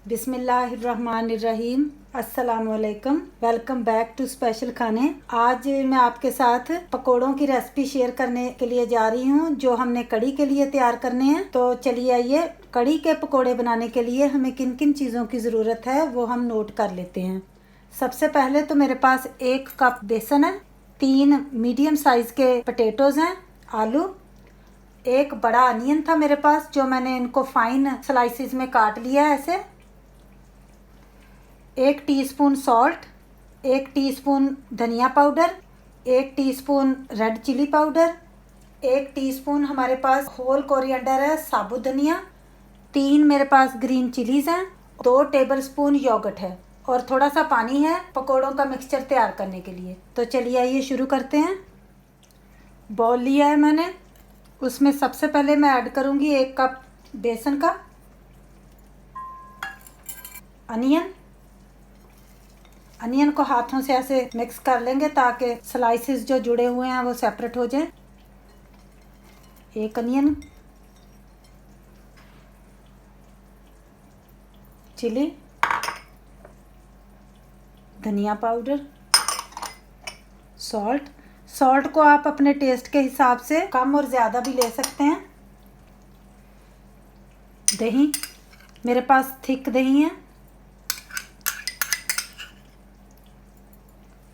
बिस्मिल्लाहिर्रहमानिर्रहीम। अस्सलामुअलैकुम। Welcome back to special खाने। आज मैं आपके साथ पकोड़ों की रेसिपी शेयर करने के लिए जा रही हूँ जो हमने कड़ी के लिए तैयार करने हैं। तो चलिए आइए, कड़ी के पकोड़े बनाने के लिए हमें किन किन चीज़ों की ज़रूरत है वो हम नोट कर लेते हैं। सबसे पहले तो मेरे पास 1 कप बेसन है, 3 मीडियम साइज़ के पोटैटोज़ हैं, आलू, एक बड़ा अनियन था मेरे पास जो मैंने इनको फाइन स्लाइसिस में काट लिया है ऐसे, 1 टीस्पून सॉल्ट, 1 टीस्पून धनिया powder, 1 teaspoon red chilli powder, 1 teaspoon हमारे पास होल कोरिएंडर है, साबुत धनिया, 3 मेरे पास ग्रीन चिलीज़ हैं, 2 टेबलस्पून योगर्ट है और थोड़ा सा पानी है पकोड़ों का मिक्सचर तैयार करने के लिए। तो चलिए आइए शुरू करते हैं। बॉल लिया है मैंने, उसमें सबसे पहले मैं ऐड करूँगी 1 कप बेसन का, अनियन को हाथों से ऐसे मिक्स कर लेंगे ताकि स्लाइसेस जो जुड़े हुए हैं वो सेपरेट हो जाए। 1 अनियन, चिली, धनिया पाउडर, सॉल्ट को आप अपने टेस्ट के हिसाब से कम और ज़्यादा भी ले सकते हैं। दही, मेरे पास थिक दही है,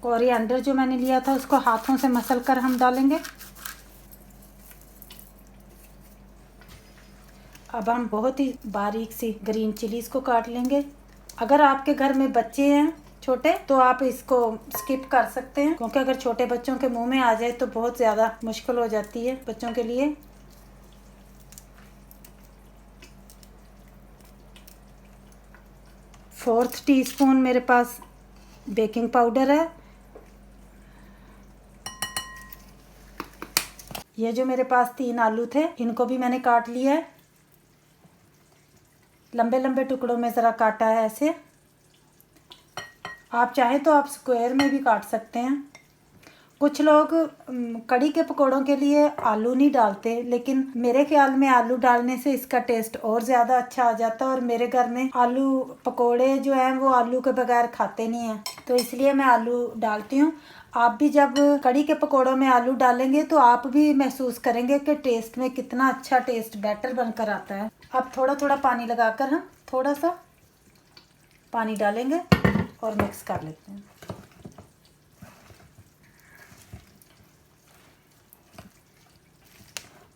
कोरिएंडर जो मैंने लिया था उसको हाथों से मसल कर हम डालेंगे। अब हम बहुत ही बारीक सी ग्रीन चिलीज़ को काट लेंगे। अगर आपके घर में बच्चे हैं छोटे तो आप इसको स्किप कर सकते हैं, क्योंकि अगर छोटे बच्चों के मुंह में आ जाए तो बहुत ज़्यादा मुश्किल हो जाती है बच्चों के लिए। फोर्थ टीस्पून मेरे पास बेकिंग पाउडर है। ये जो मेरे पास 3 आलू थे इनको भी मैंने काट लिया है, लंबे लंबे टुकड़ों में ज़रा काटा है ऐसे। आप चाहे तो आप स्क्वायर में भी काट सकते हैं। कुछ लोग कड़ी के पकोड़ों के लिए आलू नहीं डालते, लेकिन मेरे ख्याल में आलू डालने से इसका टेस्ट और ज़्यादा अच्छा आ जाता है और मेरे घर में आलू पकोड़े जो हैं वो आलू के बगैर खाते नहीं हैं, तो इसलिए मैं आलू डालती हूँ। आप भी जब कड़ी के पकोड़ों में आलू डालेंगे तो आप भी महसूस करेंगे कि टेस्ट में कितना अच्छा टेस्ट बेटर बनकर आता है। अब थोड़ा थोड़ा पानी लगाकर हम थोड़ा सा पानी डालेंगे और मिक्स कर लेते हैं।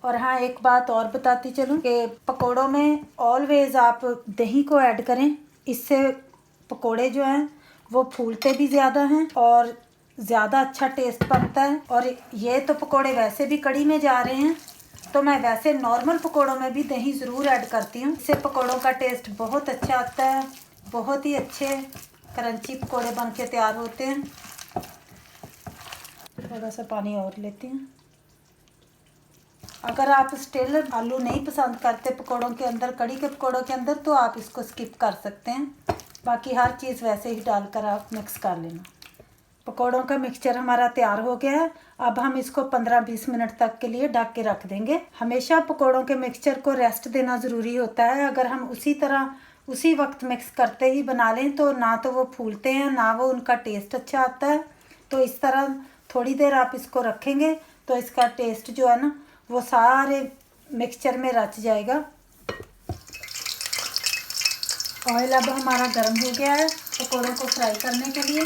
और हाँ, एक बात और बताती चलूँ कि पकोड़ों में ऑलवेज़ आप दही को ऐड करें, इससे पकोड़े जो हैं वो फूलते भी ज़्यादा हैं और ज़्यादा अच्छा टेस्ट बनता है। और ये तो पकोड़े वैसे भी कड़ी में जा रहे हैं, तो मैं वैसे नॉर्मल पकोड़ों में भी दही ज़रूर ऐड करती हूँ, इससे पकोड़ों का टेस्ट बहुत अच्छा आता है, बहुत ही अच्छे क्रंची पकोड़े बन के तैयार होते हैं। थोड़ा सा पानी और लेती हूँ। अगर आप स्टिल आलू नहीं पसंद करते पकोड़ों के अंदर, कड़ी के पकोड़ों के अंदर, तो आप इसको स्किप कर सकते हैं, बाकी हर चीज़ वैसे ही डालकर आप मिक्स कर लेना। पकोड़ों का मिक्सचर हमारा तैयार हो गया है। अब हम इसको 15-20 मिनट तक के लिए ढक के रख देंगे। हमेशा पकोड़ों के मिक्सचर को रेस्ट देना ज़रूरी होता है। अगर हम उसी वक्त मिक्स करते ही बना लें तो ना तो वो फूलते हैं, ना वो उनका टेस्ट अच्छा आता है। तो इस तरह थोड़ी देर आप इसको रखेंगे तो इसका टेस्ट जो है ना वो सारे मिक्सचर में रच जाएगा। ऑयल अब हमारा गर्म हो गया है पकोड़ों को फ्राई करने के लिए।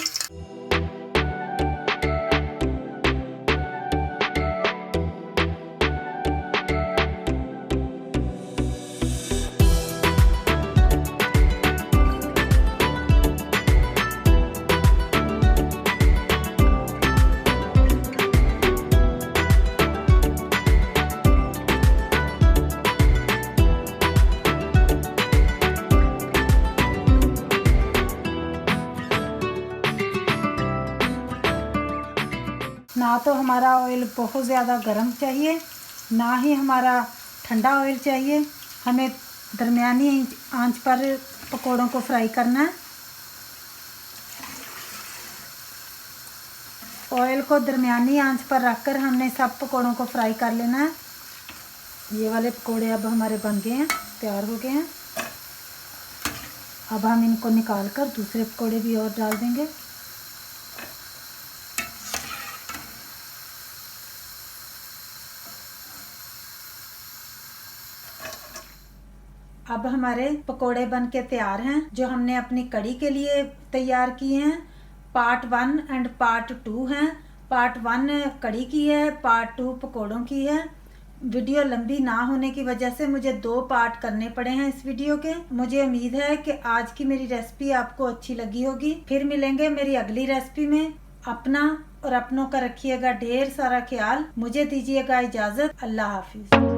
ना तो हमारा ऑयल बहुत ज़्यादा गर्म चाहिए, ना ही हमारा ठंडा ऑयल चाहिए। हमें दरमियानी आंच पर पकोड़ों को फ्राई करना है। ऑयल को दरमियानी आंच पर रखकर हमने सब पकोड़ों को फ्राई कर लेना है। ये वाले पकोड़े अब हमारे बन गए हैं, तैयार हो गए हैं। अब हम इनको निकाल कर दूसरे पकोड़े भी और डाल देंगे। अब हमारे पकोड़े बन के तैयार हैं, जो हमने अपनी कड़ी के लिए तैयार किए हैं। पार्ट 1 एंड पार्ट 2 हैं। पार्ट 1 कड़ी की है, पार्ट 2 पकोड़ों की है। वीडियो लंबी ना होने की वजह से मुझे 2 पार्ट करने पड़े हैं इस वीडियो के। मुझे उम्मीद है कि आज की मेरी रेसिपी आपको अच्छी लगी होगी। फिर मिलेंगे मेरी अगली रेसिपी में। अपना और अपनों का रखिएगा ढेर सारा ख्याल। मुझे दीजिएगा इजाजत। अल्लाह हाफिज।